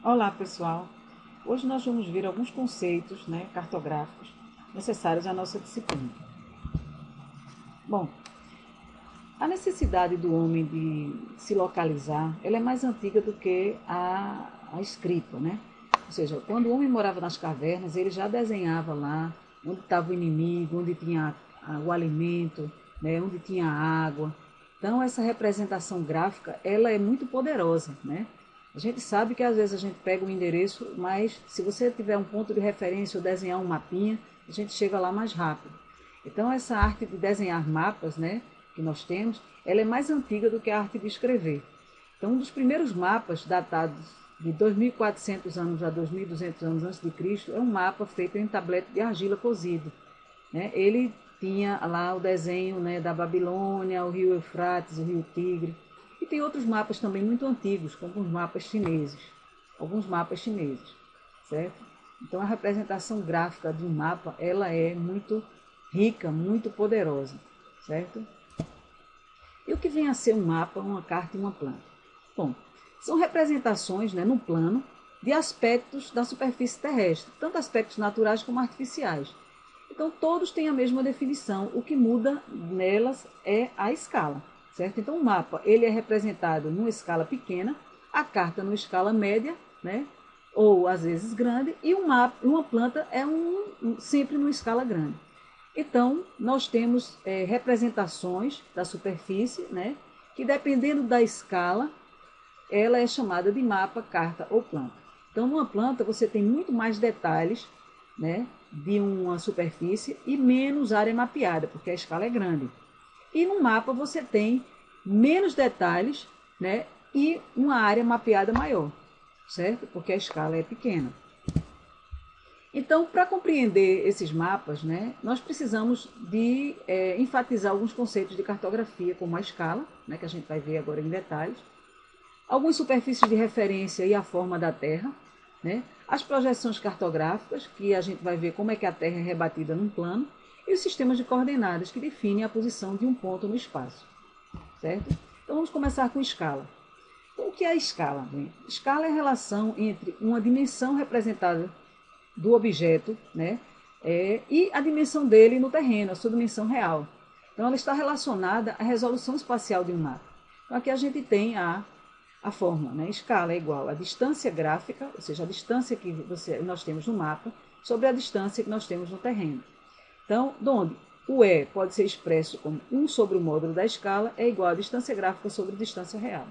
Olá pessoal, hoje nós vamos ver alguns conceitos cartográficos necessários à nossa disciplina. Bom, a necessidade do homem de se localizar, ela é mais antiga do que a escrita, né? Ou seja, quando o homem morava nas cavernas, ele já desenhava lá onde estava o inimigo, onde tinha o alimento, né? Onde tinha água. Então essa representação gráfica, ela é muito poderosa, né? A gente sabe que às vezes a gente pega o endereço, mas se você tiver um ponto de referência ou desenhar um mapinha, a gente chega lá mais rápido. Então essa arte de desenhar mapas, né, que nós temos, ela é mais antiga do que a arte de escrever. Então um dos primeiros mapas datados de 2.400 anos a 2.200 anos antes de Cristo é um mapa feito em tablete de argila cozido, né? Ele tinha lá o desenho, né, da Babilônia, o rio Eufrates, o rio Tigre. E tem outros mapas também muito antigos, como os mapas chineses, alguns mapas chineses, certo? Então a representação gráfica de um mapa, ela é muito rica, muito poderosa, certo? E o que vem a ser um mapa, uma carta e uma planta? Bom, são representações, né, no plano de aspectos da superfície terrestre, tanto aspectos naturais como artificiais. Então todos têm a mesma definição, o que muda nelas é a escala, certo? Então o mapa, ele é representado numa escala pequena, a carta numa escala média, né? Ou às vezes grande, e uma planta é sempre numa escala grande. Então nós temos representações da superfície, né? Que dependendo da escala, ela é chamada de mapa, carta ou planta. Então numa planta você tem muito mais detalhes, né, de uma superfície e menos área mapeada, porque a escala é grande. E no mapa você tem menos detalhes, né, e uma área mapeada maior, certo? Porque a escala é pequena. Então, para compreender esses mapas, né, nós precisamos de enfatizar alguns conceitos de cartografia, como a escala, né, que a gente vai ver agora em detalhes, algumas superfícies de referência e a forma da Terra, né? As projeções cartográficas, que a gente vai ver como é que a Terra é rebatida num plano, e os sistemas de coordenadas, que definem a posição de um ponto no espaço, certo? Então vamos começar com escala. Então, o que é a escala? Bem, escala é a relação entre uma dimensão representada do objeto, né, e a dimensão dele no terreno, a sua dimensão real. Então ela está relacionada à resolução espacial de um mapa. Então aqui a gente tem a fórmula, né? Escala é igual à distância gráfica, ou seja, a distância que nós temos no mapa, sobre a distância que nós temos no terreno. Então, onde o E pode ser expresso como 1 sobre o módulo da escala é igual à distância gráfica sobre a distância real.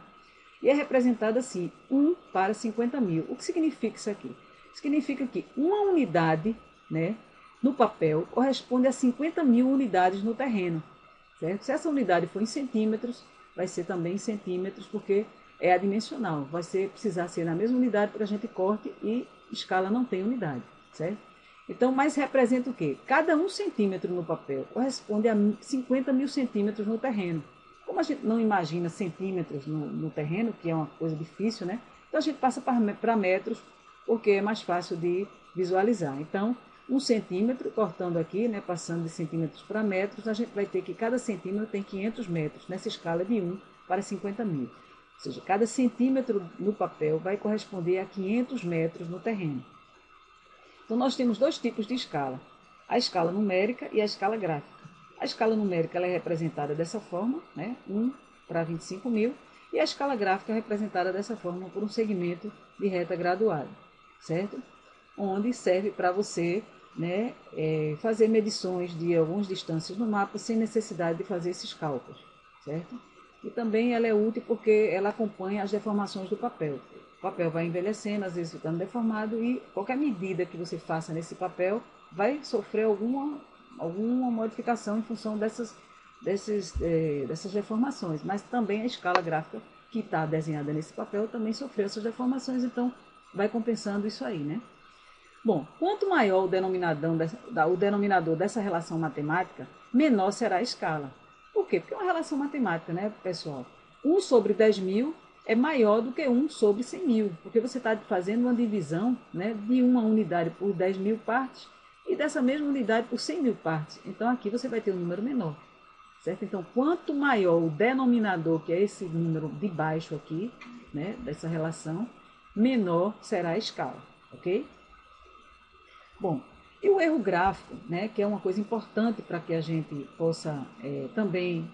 E é representado assim, 1 para 50.000. O que significa isso aqui? Significa que uma unidade, né, no papel corresponde a 50.000 unidades no terreno, certo? Se essa unidade for em centímetros, vai ser também em centímetros, porque é adimensional. Vai precisar ser na mesma unidade para que a gente corte, e escala não tem unidade, certo? Então, mas representa o quê? Cada 1 centímetro no papel corresponde a 50.000 centímetros no terreno. Como a gente não imagina centímetros no terreno, que é uma coisa difícil, né? Então a gente passa para metros, porque é mais fácil de visualizar. Então, 1 centímetro, cortando aqui, né, passando de centímetros para metros, a gente vai ter que cada centímetro tem 500 metros, nessa escala de 1 para 50.000. Ou seja, cada centímetro no papel vai corresponder a 500 metros no terreno. Então nós temos dois tipos de escala, a escala numérica e a escala gráfica. A escala numérica ela é representada dessa forma, né, 1 para 25.000, e a escala gráfica é representada dessa forma por um segmento de reta graduada, certo? Onde serve para você, né, fazer medições de algumas distâncias no mapa sem necessidade de fazer esses cálculos, certo? E também ela é útil porque ela acompanha as deformações do papel. O papel vai envelhecendo, às vezes ficando deformado, e qualquer medida que você faça nesse papel vai sofrer alguma modificação em função dessas deformações. Mas também a escala gráfica que está desenhada nesse papel também sofreu essas deformações, então vai compensando isso aí, né? Bom, quanto maior o denominador dessa relação matemática, menor será a escala. Por quê? Porque é uma relação matemática, né, pessoal? 1 sobre 10.000 é maior do que 1 sobre 100.000, porque você está fazendo uma divisão, né, de uma unidade por 10.000 partes e dessa mesma unidade por 100.000 partes. Então aqui você vai ter um número menor, certo? Então quanto maior o denominador, que é esse número de baixo aqui, né, dessa relação, menor será a escala, ok? Bom, e o erro gráfico, né, que é uma coisa importante para que a gente possa também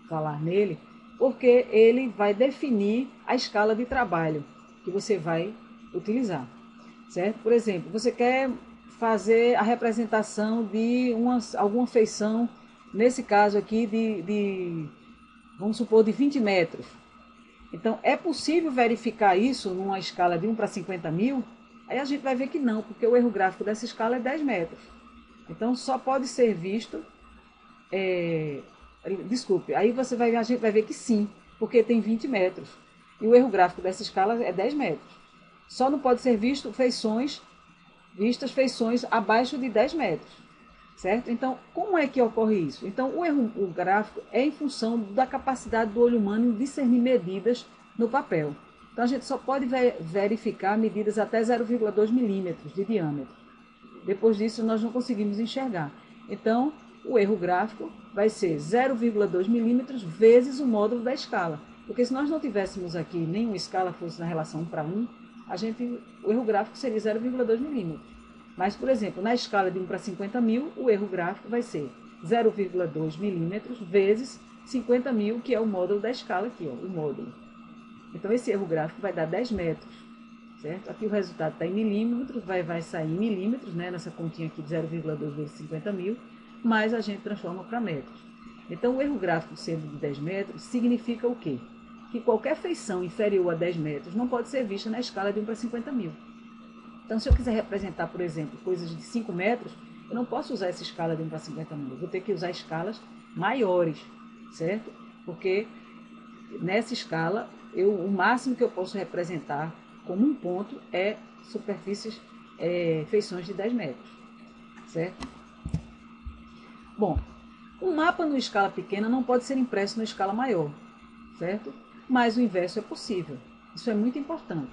falar nele, porque ele vai definir a escala de trabalho que você vai utilizar, certo? Por exemplo, você quer fazer a representação de alguma feição, nesse caso aqui vamos supor, de 20 metros. Então, é possível verificar isso numa escala de 1 para 50 mil? Aí a gente vai ver que não, porque o erro gráfico dessa escala é 10 metros. Então, só pode ser visto... desculpe, aí a gente vai ver que sim, porque tem 20 metros. E o erro gráfico dessa escala é 10 metros. Só não pode ser vistas feições abaixo de 10 metros. Certo? Então, como é que ocorre isso? Então, o gráfico é em função da capacidade do olho humano em discernir medidas no papel. Então, a gente só pode verificar medidas até 0,2 milímetros de diâmetro. Depois disso, nós não conseguimos enxergar. Então, o erro gráfico vai ser 0,2 milímetros vezes o módulo da escala. Porque se nós não tivéssemos aqui nenhuma escala fosse na relação 1 para 1, o erro gráfico seria 0,2 milímetros. Mas, por exemplo, na escala de 1 para 50 mil, o erro gráfico vai ser 0,2 milímetros vezes 50 mil, que é o módulo da escala aqui, ó, o módulo. Então, esse erro gráfico vai dar 10 metros, certo? Aqui o resultado está em milímetros, vai sair em milímetros, né, nessa continha aqui de 0,2 vezes 50 mil, mas a gente transforma para metros. Então, o erro gráfico sendo de 10 metros significa o quê? Que qualquer feição inferior a 10 metros não pode ser vista na escala de 1 para 50 mil. Então, se eu quiser representar, por exemplo, coisas de 5 metros, eu não posso usar essa escala de 1 para 50 mil. Eu vou ter que usar escalas maiores, certo? Porque nessa escala, o máximo que eu posso representar como um ponto é feições de 10 metros, certo? Bom, um mapa numa escala pequena não pode ser impresso numa escala maior, certo? Mas o inverso é possível. Isso é muito importante,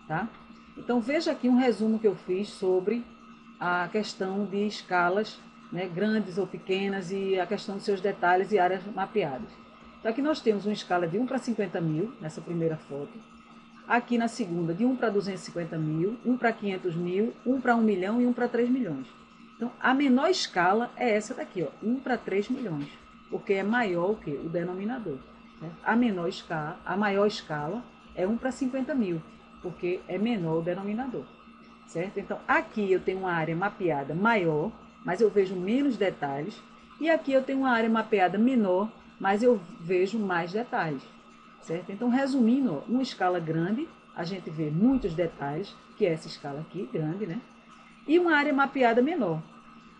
tá? Então, veja aqui um resumo que eu fiz sobre a questão de escalas, né, grandes ou pequenas, e a questão dos seus detalhes e áreas mapeadas. Então, aqui nós temos uma escala de 1 para 50 mil, nessa primeira foto. Aqui na segunda, de 1 para 250 mil, 1 para 500 mil, 1 para 1 milhão e 1 para 3 milhões. Então, a menor escala é essa daqui, ó, 1 para 3 milhões, porque é maior o que? O denominador. Certo? A maior escala é 1 para 50 mil, porque é menor o denominador, certo? Então, aqui eu tenho uma área mapeada maior, mas eu vejo menos detalhes, e aqui eu tenho uma área mapeada menor, mas eu vejo mais detalhes, certo? Então, resumindo, uma escala grande, a gente vê muitos detalhes, que é essa escala aqui, grande, né? E uma área mapeada menor.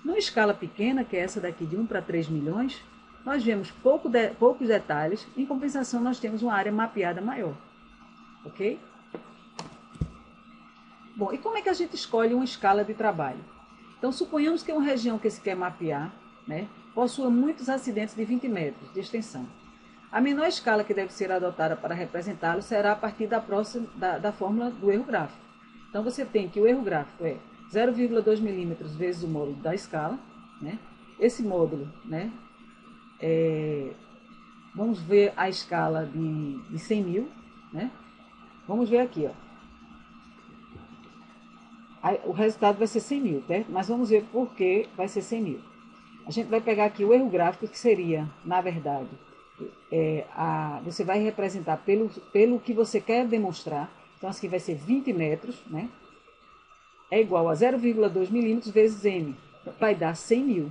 Numa escala pequena, que é essa daqui de 1 para 3 milhões, nós vemos poucos detalhes, em compensação nós temos uma área mapeada maior, ok? Bom, e como é que a gente escolhe uma escala de trabalho? Então, suponhamos que uma região que se quer mapear, né, possua muitos acidentes de 20 metros de extensão. A menor escala que deve ser adotada para representá-lo será a partir da fórmula do erro gráfico. Então, você tem que o erro gráfico é 0,2 milímetros vezes o módulo da escala, né? Esse módulo, né, vamos ver a escala de 100 mil, né? Vamos ver aqui, ó. O resultado vai ser 100 mil, certo? Mas vamos ver por que vai ser 100 mil. A gente vai pegar aqui o erro gráfico, que seria, na verdade, você vai representar pelo que você quer demonstrar. Então, aqui vai ser 20 metros, né? É igual a 0,2 milímetros vezes M. Vai dar 100 mil.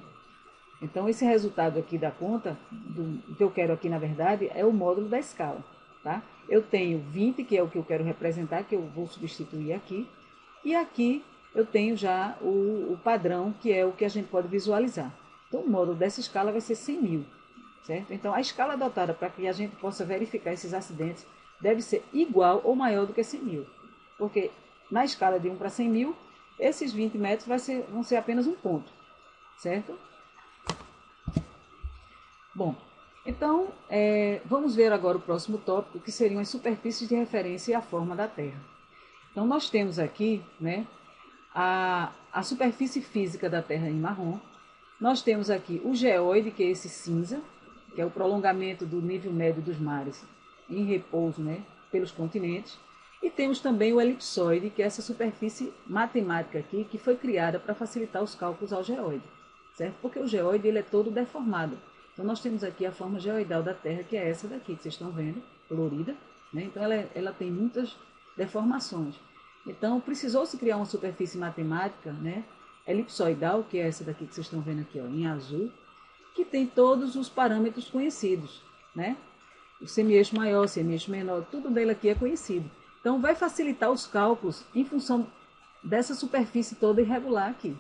Então, esse resultado aqui da conta, do que eu quero aqui, na verdade, é o módulo da escala, tá? Eu tenho 20, que é o que eu quero representar, que eu vou substituir aqui. E aqui eu tenho já o padrão, que é o que a gente pode visualizar. Então, o módulo dessa escala vai ser 100 mil, certo? Então, a escala adotada para que a gente possa verificar esses acidentes deve ser igual ou maior do que 100 mil. Porque na escala de 1 para 100 mil, esses 20 metros vão ser apenas um ponto, certo? Bom, então, vamos ver agora o próximo tópico, que seriam as superfícies de referência e a forma da Terra. Então, nós temos aqui, né, a superfície física da Terra em marrom. Nós temos aqui o geóide, que é esse cinza, que é o prolongamento do nível médio dos mares em repouso, né, pelos continentes. E temos também o elipsoide, que é essa superfície matemática aqui, que foi criada para facilitar os cálculos ao geóide, certo? Porque o geóide ele é todo deformado. Então nós temos aqui a forma geoidal da Terra, que é essa daqui, que vocês estão vendo, colorida, né? Então ela tem muitas deformações. Então precisou-se criar uma superfície matemática, né, elipsoidal, que é essa daqui que vocês estão vendo aqui, ó, em azul, que tem todos os parâmetros conhecidos, né? O semi-eixo maior, semi-eixo menor, tudo dele aqui é conhecido. Então vai facilitar os cálculos em função dessa superfície toda irregular aqui,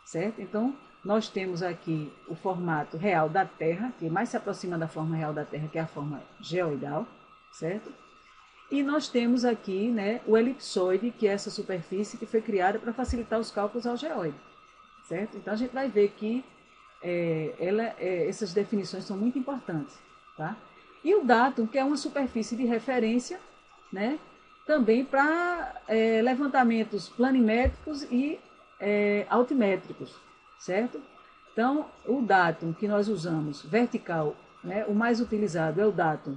certo? Então nós temos aqui o formato real da Terra, que mais se aproxima da forma real da Terra, que é a forma geoidal, certo? E nós temos aqui, né, o elipsoide, que é essa superfície que foi criada para facilitar os cálculos ao geóide, certo? Então a gente vai ver que essas definições são muito importantes, tá? E o datum, que é uma superfície de referência, né, também para levantamentos planimétricos e altimétricos, certo? Então, o datum que nós usamos vertical, né, o mais utilizado é o datum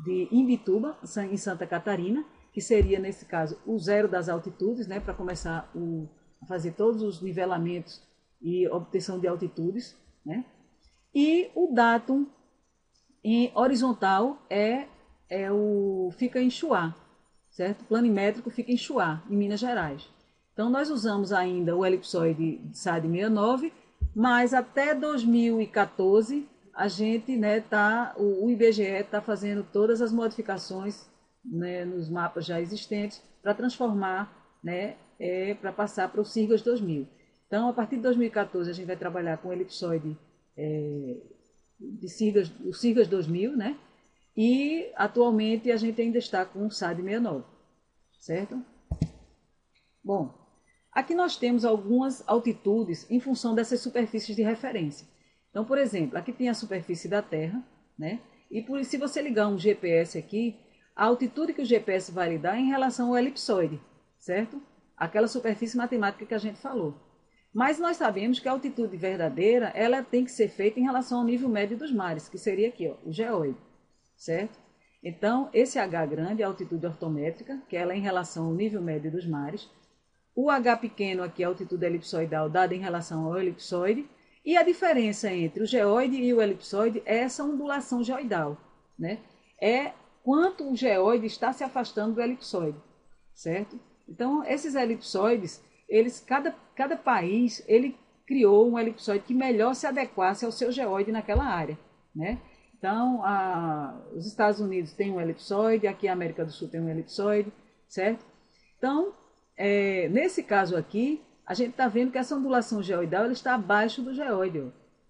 de Imbituba, em Santa Catarina, que seria, nesse caso, o zero das altitudes, né, para começar a fazer todos os nivelamentos e obtenção de altitudes, né? E o datum em horizontal fica em Chuá, certo? Planimétrico fica em Chuá, em Minas Gerais. Então nós usamos ainda o elipsoide SAD 69, mas até 2014 a gente, né, o IBGE está fazendo todas as modificações, né, nos mapas já existentes para transformar, né, para passar para o CIRGAS 2000. Então, a partir de 2014, a gente vai trabalhar com o elipsoide o CIRGAS 2000, né? E atualmente a gente ainda está com o SAD 69, certo? Bom, aqui nós temos algumas altitudes em função dessas superfícies de referência. Então, por exemplo, aqui tem a superfície da Terra, né? E se você ligar um GPS aqui, a altitude que o GPS vai lhe dar é em relação ao elipsoide, certo? Aquela superfície matemática que a gente falou. Mas nós sabemos que a altitude verdadeira, ela tem que ser feita em relação ao nível médio dos mares, que seria aqui, ó, o geóide, certo? Então, esse H grande é a altitude ortométrica, que ela é em relação ao nível médio dos mares. O H pequeno aqui é a altitude elipsoidal dada em relação ao elipsoide. E a diferença entre o geóide e o elipsoide é essa ondulação geoidal, né? É quanto o geóide está se afastando do elipsoide, certo? Então, esses elipsoides, cada país ele criou um elipsoide que melhor se adequasse ao seu geóide naquela área, né? Então, os Estados Unidos têm um elipsoide, aqui a América do Sul tem um elipsoide, certo? Então, nesse caso aqui, a gente está vendo que essa ondulação geoidal ela está abaixo do geóide, ó.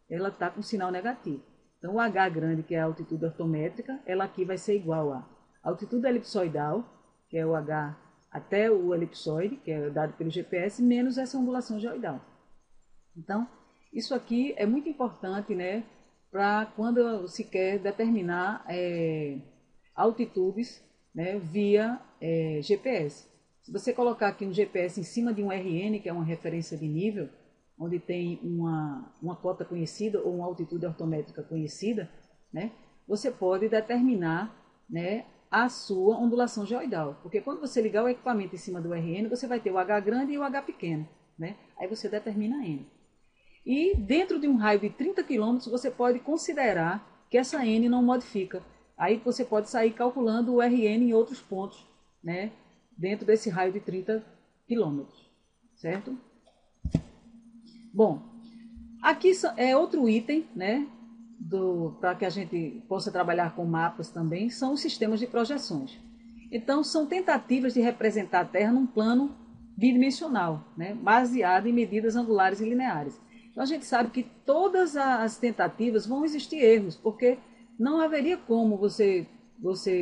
Ela está com sinal negativo. Então, o H grande, que é a altitude ortométrica, ela aqui vai ser igual a altitude elipsoidal, que é o H até o elipsoide, que é dado pelo GPS, menos essa ondulação geoidal. Então, isso aqui é muito importante, né, para quando se quer determinar altitudes, né, via GPS. Se você colocar aqui um GPS em cima de um RN, que é uma referência de nível, onde tem uma cota conhecida ou uma altitude ortométrica conhecida, né, você pode determinar, né, a sua ondulação geoidal. Porque quando você ligar o equipamento em cima do RN, você vai ter o H grande e o H pequeno, né? Aí você determina a N. E dentro de um raio de 30 km, você pode considerar que essa N não modifica. Aí você pode sair calculando o RN em outros pontos, né, dentro desse raio de 30 km, certo? Bom, aqui é outro item, né, para que a gente possa trabalhar com mapas também, são os sistemas de projeções. Então, são tentativas de representar a Terra num plano bidimensional, né, baseado em medidas angulares e lineares. Então, a gente sabe que todas as tentativas vão existir erros, porque não haveria como você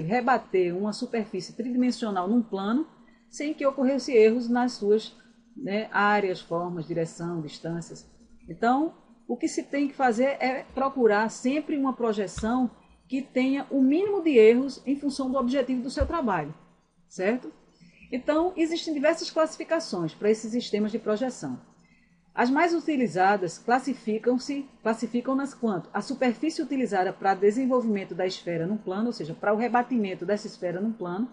rebater uma superfície tridimensional num plano sem que ocorresse erros nas suas, né, áreas, formas, direção, distâncias. Então, o que se tem que fazer é procurar sempre uma projeção que tenha o mínimo de erros em função do objetivo do seu trabalho, certo? Então, existem diversas classificações para esses sistemas de projeção. As mais utilizadas classificam-nas quanto a superfície utilizada para desenvolvimento da esfera num plano, ou seja, para o rebatimento dessa esfera num plano,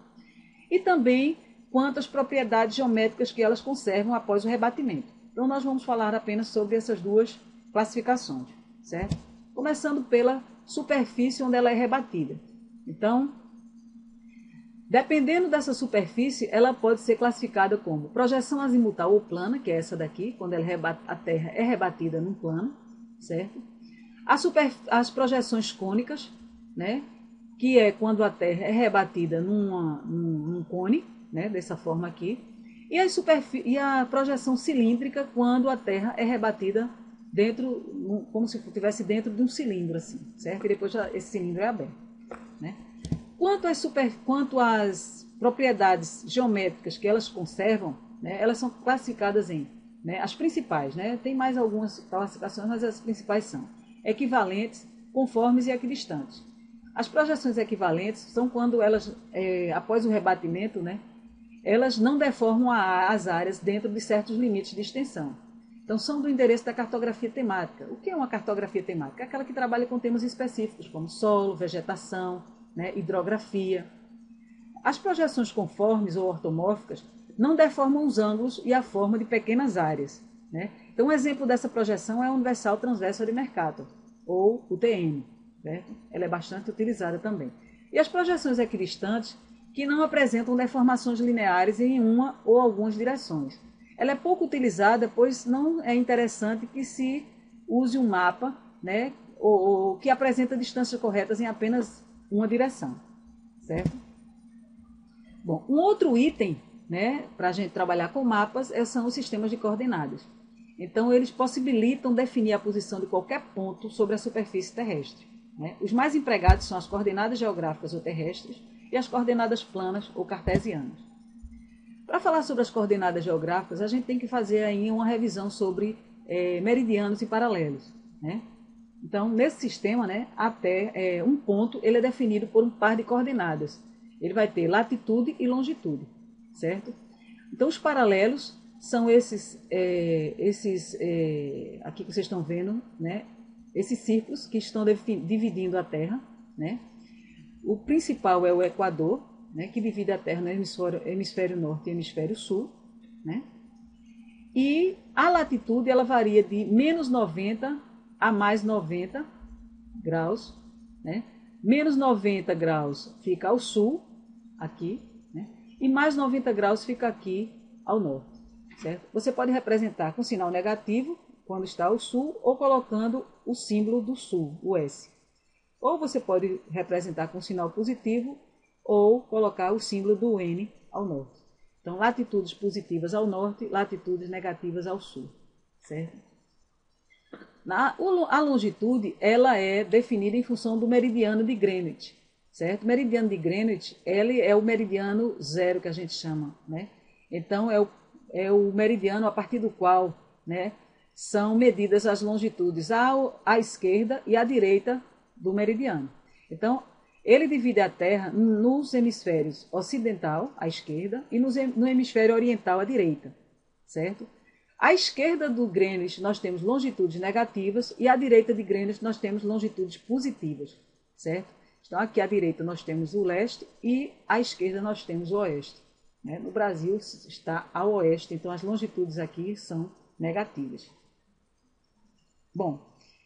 e também quanto às propriedades geométricas que elas conservam após o rebatimento. Então, nós vamos falar apenas sobre essas duas classificações, certo? Começando pela superfície onde ela é rebatida. Então, dependendo dessa superfície, ela pode ser classificada como projeção azimutal ou plana, que é essa daqui, quando a Terra é rebatida num plano, certo? As projeções cônicas, né, que é quando a Terra é rebatida num cone, né, dessa forma aqui, e a projeção cilíndrica quando a Terra é rebatida dentro, como se estivesse dentro de um cilindro, assim, certo? E depois esse cilindro é aberto, né? Quanto às propriedades geométricas que elas conservam, né, elas são classificadas em, né, as principais, né? Tem mais algumas classificações, mas as principais são equivalentes, conformes e equidistantes. As projeções equivalentes são quando elas, após o rebatimento, né, elas não deformam as áreas dentro de certos limites de extensão. Então, são do interesse da cartografia temática. O que é uma cartografia temática? É aquela que trabalha com temas específicos, como solo, vegetação, né, hidrografia. As projeções conformes ou ortomórficas não deformam os ângulos e a forma de pequenas áreas, né? Então, um exemplo dessa projeção é a Universal Transversal de Mercator, ou UTM. Certo? Ela é bastante utilizada também. E as projeções equidistantes, que não apresentam deformações lineares em uma ou algumas direções. Ela é pouco utilizada, pois não é interessante que se use um mapa, né, ou que apresenta distâncias corretas em apenas uma direção. Certo? Bom, um outro item, né, para a gente trabalhar com mapas são os sistemas de coordenadas. Então, eles possibilitam definir a posição de qualquer ponto sobre a superfície terrestre. Né? Os mais empregados são as coordenadas geográficas ou terrestres e as coordenadas planas ou cartesianas. Para falar sobre as coordenadas geográficas, a gente tem que fazer aí uma revisão sobre meridianos e paralelos. Né? Então, nesse sistema, né, até um ponto ele é definido por um par de coordenadas. Ele vai ter latitude e longitude, certo? Então, os paralelos são esses aqui que vocês estão vendo, né? Esses círculos que estão dividindo a Terra, né? O principal é o Equador, né? Que divide a Terra no hemisfério norte e hemisfério sul, né? E a latitude ela varia de menos 90 a mais 90 graus, né? Menos 90 graus fica ao sul, aqui, né? E mais 90 graus fica aqui ao norte, certo? Você pode representar com sinal negativo, quando está ao sul, ou colocando o símbolo do sul, o S. Ou você pode representar com sinal positivo, ou colocar o símbolo do N ao norte. Então, latitudes positivas ao norte, latitudes negativas ao sul, certo? A longitude ela é definida em função do meridiano de Greenwich, certo? O meridiano de Greenwich ele é o meridiano zero que a gente chama, né? Então é o meridiano a partir do qual, né, são medidas as longitudes à esquerda e à direita do meridiano. Então ele divide a Terra nos hemisférios ocidental à esquerda e no hemisfério oriental à direita, certo? À esquerda do Greenwich nós temos longitudes negativas e à direita de Greenwich nós temos longitudes positivas, certo? Então aqui à direita nós temos o leste e à esquerda nós temos o oeste. Né? No Brasil está ao oeste, então as longitudes aqui são negativas. Bom,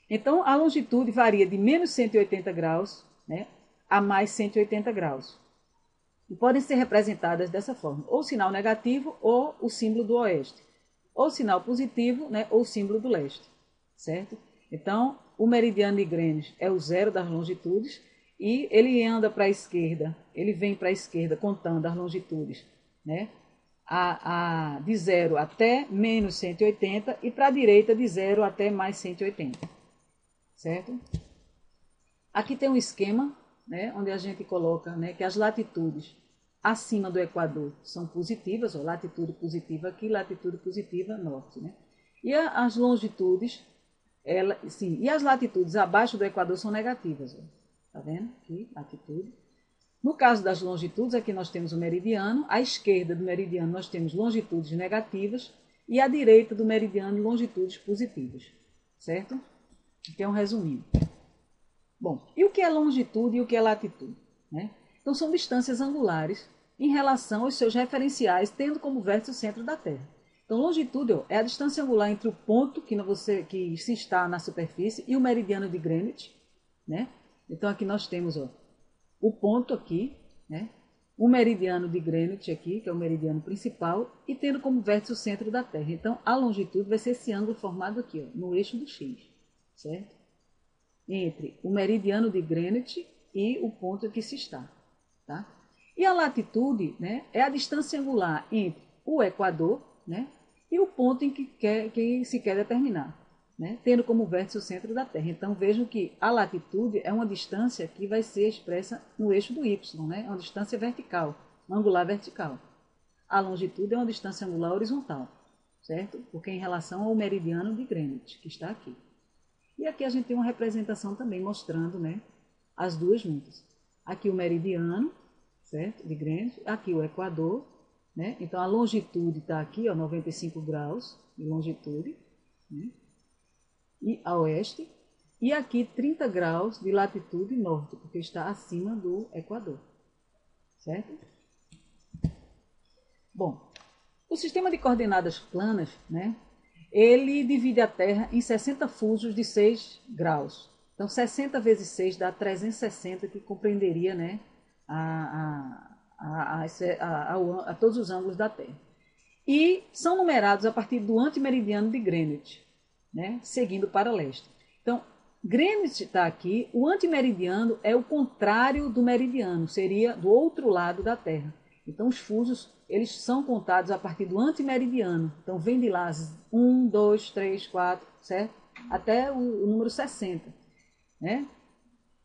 então a longitude varia de menos 180 graus, né, a mais 180 graus. E podem ser representadas dessa forma, ou sinal negativo ou o símbolo do oeste. Ou sinal positivo, né, ou símbolo do leste, certo? Então, o meridiano de Greenwich é o zero das longitudes e ele anda para a esquerda, ele vem para a esquerda contando as longitudes, né, de 0 até menos 180 e para a direita de 0 até mais 180, certo? Aqui tem um esquema, né, onde a gente coloca, né, que as latitudes acima do Equador são positivas, ó, latitude positiva aqui, latitude positiva norte, né? E as longitudes, e as latitudes abaixo do Equador são negativas, ó. Tá vendo? Aqui, latitude. No caso das longitudes, aqui nós temos o meridiano, à esquerda do meridiano nós temos longitudes negativas e à direita do meridiano longitudes positivas, certo? Aqui é um resuminho. Bom, e o que é longitude e o que é latitude, né? Então são distâncias angulares, em relação aos seus referenciais, tendo como vértice o centro da Terra. Então, longitude é a distância angular entre o ponto que se está na superfície e o meridiano de Greenwich, né? Então, aqui nós temos o ponto aqui, né? O meridiano de Greenwich aqui, que é o meridiano principal, e tendo como vértice o centro da Terra. Então, a longitude vai ser esse ângulo formado aqui, no eixo do X, certo? Entre o meridiano de Greenwich e o ponto que se está, tá? E a latitude, né, é a distância angular entre o Equador, né, e o ponto em que se quer determinar, né, tendo como vértice o centro da Terra. Então vejam que a latitude é uma distância que vai ser expressa no eixo do Y, né, é uma distância vertical, angular vertical. A longitude é uma distância angular horizontal, certo? Porque em relação ao meridiano de Greenwich, que está aqui. E aqui a gente tem uma representação também mostrando, né, as duas juntas. Aqui o meridiano, certo, de Greenwich, aqui o Equador, né? Então a longitude está aqui, 95 graus de longitude, né? E a oeste, e aqui 30 graus de latitude norte, porque está acima do Equador, certo? Bom, o sistema de coordenadas planas, né, ele divide a Terra em 60 fusos de 6 graus. Então 60 vezes 6 dá 360, que compreenderia, né, a todos os ângulos da Terra. E são numerados a partir do antimeridiano de Greenwich, né, seguindo para leste. Então, Greenwich está aqui, o antimeridiano é o contrário do meridiano, seria do outro lado da Terra. Então, os fusos, eles são contados a partir do antimeridiano. Então, vem de lá 1, 2, 3, 4, certo? Até o número 60, né?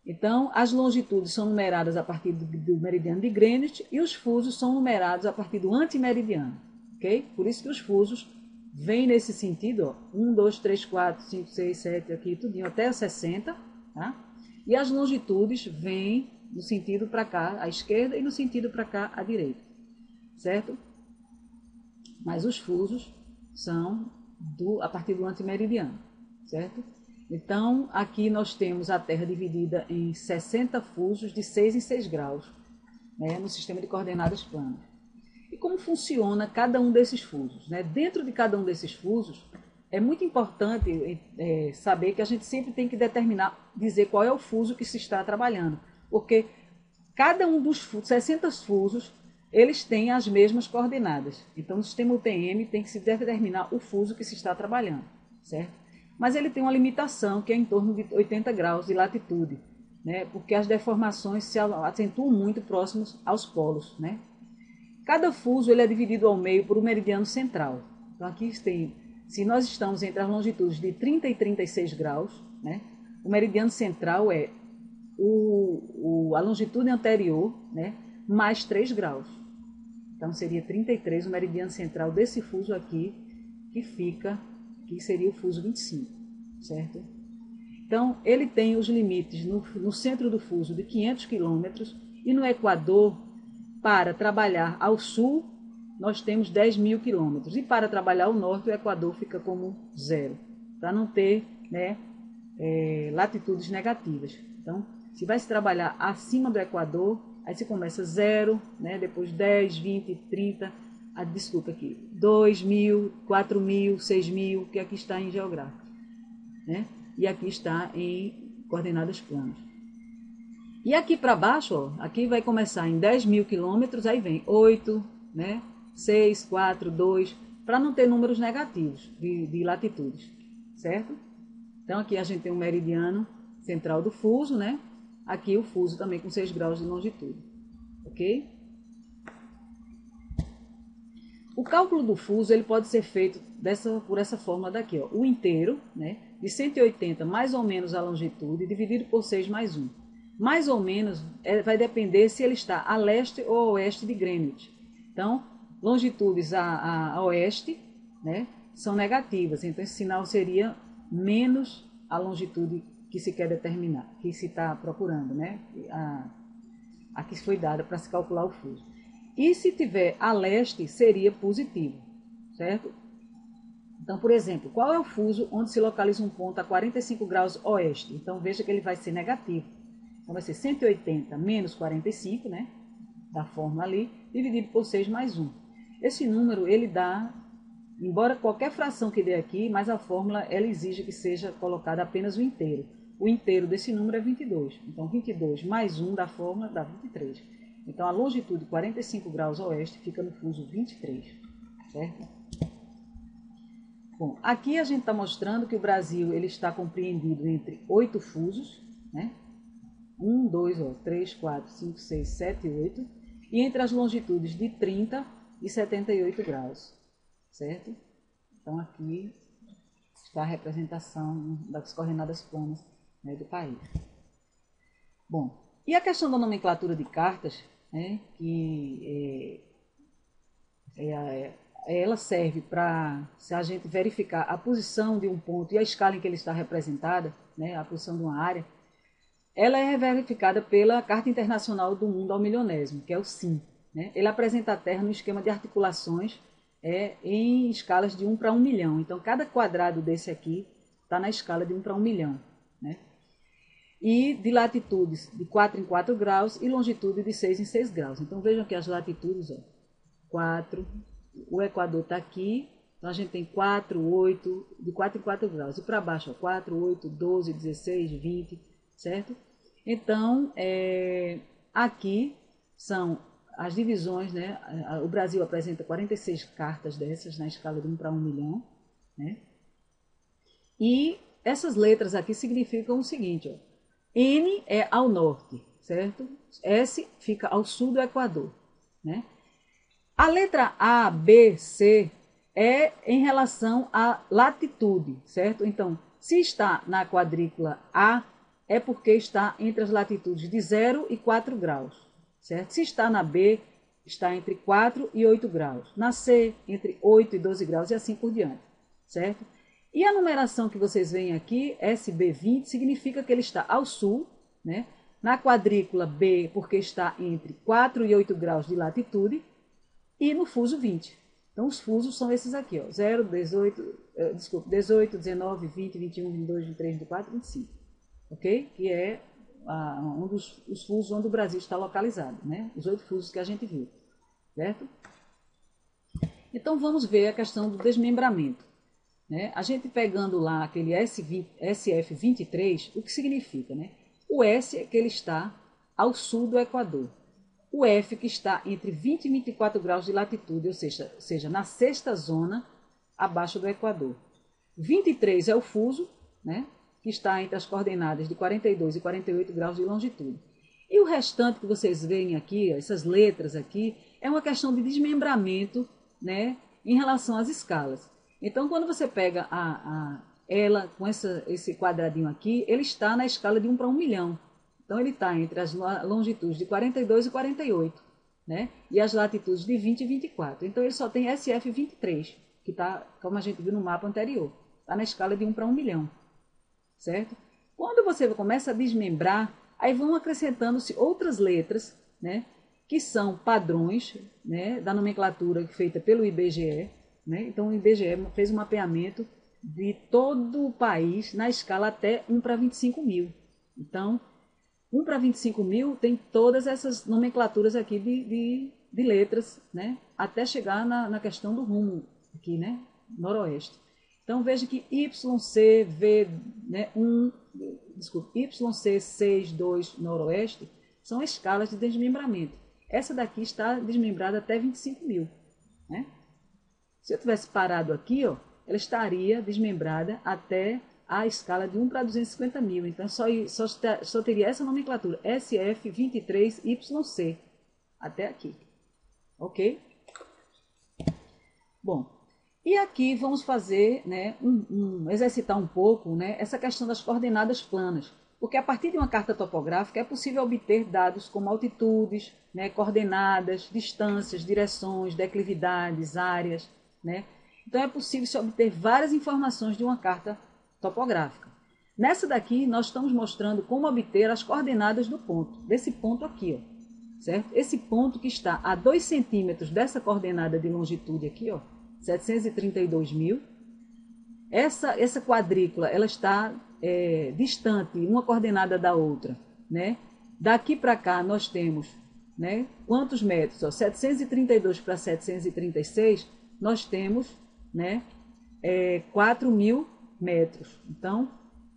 Então, as longitudes são numeradas a partir do meridiano de Greenwich e os fusos são numerados a partir do antimeridiano, ok? Por isso que os fusos vêm nesse sentido, ó, 1, 2, 3, 4, 5, 6, 7, aqui tudinho, até o 60, tá? E as longitudes vêm no sentido para cá, à esquerda, e no sentido para cá, à direita, certo? Mas os fusos são a partir do antimeridiano, certo? Então, aqui nós temos a Terra dividida em 60 fusos de 6 em 6 graus, né, no sistema de coordenadas planas. E como funciona cada um desses fusos, né? Dentro de cada um desses fusos, é muito importante saber que a gente sempre tem que determinar, dizer qual é o fuso que se está trabalhando, porque cada um dos 60 fusos, eles têm as mesmas coordenadas. Então, no sistema UTM tem que se determinar o fuso que se está trabalhando, certo? Mas ele tem uma limitação, que é em torno de 80 graus de latitude, né? Porque as deformações se acentuam muito próximos aos polos, né? Cada fuso ele é dividido ao meio por um meridiano central. Então, aqui tem, se nós estamos entre as longitudes de 30 e 36 graus, né? O meridiano central é a longitude anterior, né, mais 3 graus. Então, seria 33 o meridiano central desse fuso aqui, que seria o fuso 25, certo? Então, ele tem os limites no centro do fuso de 500 km e no Equador, para trabalhar ao sul, nós temos 10.000 km. E para trabalhar ao norte, o Equador fica como 0, para não ter, né, latitudes negativas. Então, se vai se trabalhar acima do Equador, aí se começa 0, né, depois 10, 20, 30, desculpa aqui, 2.000, 4.000, 6.000, que aqui está em geográfico, né? E aqui está em coordenadas planas. E aqui para baixo, ó, aqui vai começar em 10.000 km, aí vem 8, né, 6, 4, 2, para não ter números negativos de latitudes, certo? Então aqui a gente tem um meridiano central do fuso, né? Aqui o fuso também com 6 graus de longitude, ok? O cálculo do fuso ele pode ser feito por essa fórmula daqui, ó, o inteiro, né, de 180 mais ou menos a longitude, dividido por 6 mais 1. Mais ou menos vai depender se ele está a leste ou a oeste de Greenwich. Então, longitudes a oeste, né, são negativas, então esse sinal seria menos a longitude que se quer determinar, que se está procurando, né, a que foi dada para se calcular o fuso. E se tiver a leste, seria positivo, certo? Então, por exemplo, qual é o fuso onde se localiza um ponto a 45 graus oeste? Então, veja que ele vai ser negativo. Então, vai ser 180 menos 45, né? da fórmula ali, dividido por 6 mais 1. Esse número, ele dá, embora qualquer fração que dê aqui, mas a fórmula, ela exige que seja colocado apenas o inteiro. O inteiro desse número é 22. Então, 22 mais 1 da fórmula dá 23. Então, a longitude 45 graus oeste fica no fuso 23, certo? Bom, aqui a gente está mostrando que o Brasil ele está compreendido entre 8 fusos, né? 1, 2, 3, 4, 5, 6, 7 e 8. E entre as longitudes de 30 e 78 graus, certo? Então, aqui está a representação das coordenadas planas, né, do país. Bom, e a questão da nomenclatura de cartas, né, que ela serve para, se a gente verificar a posição de um ponto e a escala em que ele está representada, né, a posição de uma área, ela é verificada pela Carta Internacional do Mundo ao Milionésimo, que é o CIM. Né? Ele apresenta a Terra no esquema de articulações em escalas de 1 para 1 milhão. Então, cada quadrado desse aqui está na escala de 1 para 1 milhão. Né? E de latitudes de 4 em 4 graus e longitude de 6 em 6 graus. Então, vejam aqui as latitudes, ó, 4, o Equador está aqui, então a gente tem 4, 8, de 4 em 4 graus. E para baixo, ó, 4, 8, 12, 16, 20, certo? Então, aqui são as divisões, né? O Brasil apresenta 46 cartas dessas na escala de 1 para 1 milhão, né? E essas letras aqui significam o seguinte, ó. N é ao norte, certo? S fica ao sul do Equador, né? A letra A, B, C é em relação à latitude, certo? Então, se está na quadrícula A, é porque está entre as latitudes de 0 e 4 graus, certo? Se está na B, está entre 4 e 8 graus. Na C, entre 8 e 12 graus e assim por diante, certo? E a numeração que vocês veem aqui, SB20, significa que ele está ao sul, né? Na quadrícula B, porque está entre 4 e 8 graus de latitude, e no fuso 20. Então, os fusos são esses aqui, ó, 0, 18, 19, 20, 21, 22, 23, 24, 25. Ok? Que é um dos fusos onde o Brasil está localizado, né? Os 8 fusos que a gente viu, certo? Então, vamos ver a questão do desmembramento. Né? A gente pegando lá aquele SF23, o que significa? Né? O S é que ele está ao sul do Equador. O F que está entre 20 e 24 graus de latitude, ou seja, na sexta zona abaixo do Equador. 23 é o fuso, né? Que está entre as coordenadas de 42 e 48 graus de longitude. E o restante que vocês veem aqui, ó, essas letras aqui, é uma questão de desmembramento, né, em relação às escalas. Então, quando você pega ela com esse quadradinho aqui, ele está na escala de 1 para 1 milhão. Então, ele está entre as longitudes de 42 e 48, né, e as latitudes de 20 e 24. Então, ele só tem SF23, que está, como a gente viu no mapa anterior, está na escala de 1 para 1 milhão. Certo? Quando você começa a desmembrar, aí vão acrescentando-se outras letras, né, que são padrões, né, da nomenclatura feita pelo IBGE. Né? Então, o IBGE fez um mapeamento de todo o país na escala até 1 para 25 mil. Então, 1 para 25 mil tem todas essas nomenclaturas aqui de letras, né, até chegar na questão do rumo aqui, né, noroeste. Então, veja que YCV, né, YC 6, 2, noroeste, são escalas de desmembramento. Essa daqui está desmembrada até 25 mil. Né? Se eu tivesse parado aqui, ó, ela estaria desmembrada até a escala de 1 para 250 mil. Então, só teria essa nomenclatura, SF23YC, até aqui. Ok? Bom. E aqui vamos fazer, né, exercitar um pouco, né, essa questão das coordenadas planas, porque a partir de uma carta topográfica é possível obter dados como altitudes, né, coordenadas, distâncias, direções, declividades, áreas. Né? Então é possível se obter várias informações de uma carta topográfica. Nessa daqui nós estamos mostrando como obter as coordenadas do ponto, desse ponto aqui, ó, certo? Esse ponto que está a 2 centímetros dessa coordenada de longitude aqui, ó, 732 mil. Essa quadrícula ela está distante uma coordenada da outra. Né? Daqui para cá nós temos né, quantos metros? Ó, 732 para 736, nós temos, né, 4.000 metros. Então,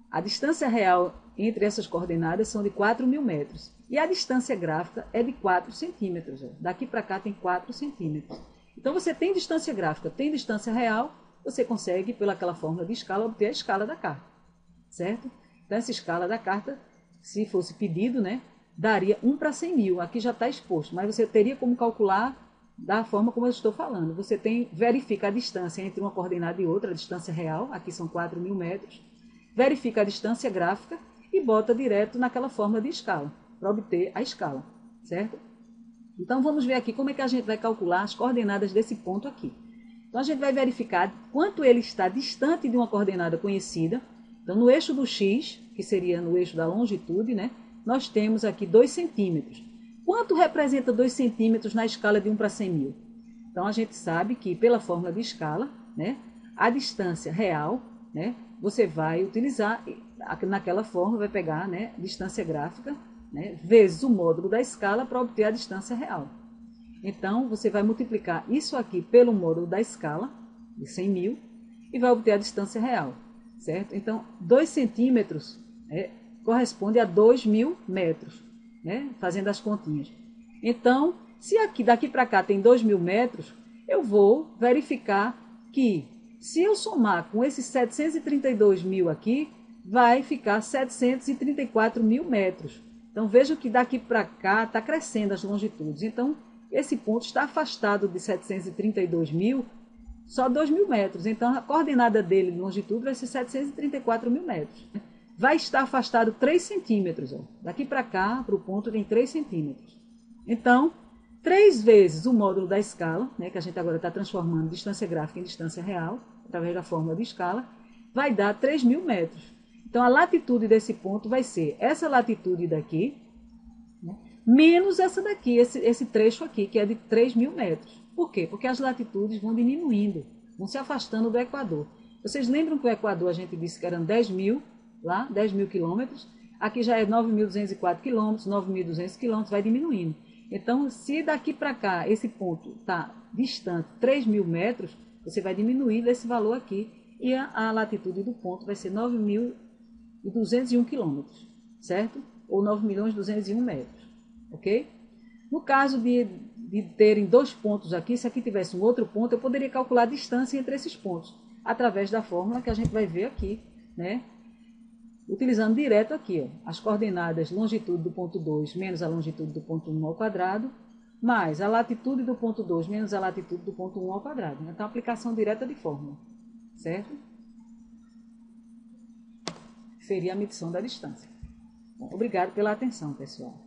a distância real entre essas coordenadas são de 4.000 metros. E a distância gráfica é de 4 centímetros. Ó. Daqui para cá tem 4 centímetros. Então, você tem distância gráfica, tem distância real, você consegue, pelaquela fórmula de escala, obter a escala da carta. Certo? Então, essa escala da carta, se fosse pedido, né, daria 1 para 100.000. Aqui já está exposto, mas você teria como calcular da forma como eu estou falando. Você verifica a distância entre uma coordenada e outra, a distância real, aqui são 4.000 metros, verifica a distância gráfica e bota direto naquela fórmula de escala, para obter a escala, certo? Então, vamos ver aqui como é que a gente vai calcular as coordenadas desse ponto aqui. Então, a gente vai verificar quanto ele está distante de uma coordenada conhecida. Então, no eixo do x, que seria no eixo da longitude, né, nós temos aqui 2 centímetros. Quanto representa 2 centímetros na escala de 1 para 100.000? Então, a gente sabe que, pela fórmula de escala, né, a distância real, né, você vai utilizar, naquela fórmula, vai pegar, né, distância gráfica, né, vezes o módulo da escala para obter a distância real. Então, você vai multiplicar isso aqui pelo módulo da escala, de 100.000, e vai obter a distância real, certo? Então, 2 centímetros corresponde a 2.000 metros, né? Fazendo as continhas. Então, se daqui para cá tem 2.000 metros, eu vou verificar que, se eu somar com esses 732.000 aqui, vai ficar 734.000 metros. Então, veja que daqui para cá está crescendo as longitudes. Então, esse ponto está afastado de 732.000, só 2.000 metros. Então, a coordenada dele de longitude vai ser 734.000 metros. Vai estar afastado 3 centímetros. Ó. Daqui para cá, para o ponto, tem 3 centímetros. Então, 3 vezes o módulo da escala, né, que a gente agora está transformando distância gráfica em distância real, através da fórmula de escala, vai dar 3.000 metros. Então, a latitude desse ponto vai ser essa latitude daqui, né, menos essa daqui, esse trecho aqui, que é de 3.000 metros. Por quê? Porque as latitudes vão diminuindo, vão se afastando do Equador. Vocês lembram que o Equador a gente disse que eram 10.000, lá, 10.000 quilômetros? Aqui já é 9.204 quilômetros, 9.200 quilômetros, vai diminuindo. Então, se daqui para cá esse ponto está distante 3.000 metros, você vai diminuir desse valor aqui e a latitude do ponto vai ser 9.201 quilômetros, certo? Ou 9.201 metros, ok? No caso de terem 2 pontos aqui, se aqui tivesse um outro ponto, eu poderia calcular a distância entre esses pontos, através da fórmula que a gente vai ver aqui, né? Utilizando direto aqui, ó, as coordenadas longitude do ponto 2 menos a longitude do ponto 1 ao quadrado, mais a latitude do ponto 2 menos a latitude do ponto 1 ao quadrado. Então, aplicação direta de fórmula, certo? Seria a medição da distância. Bom, obrigado pela atenção, pessoal.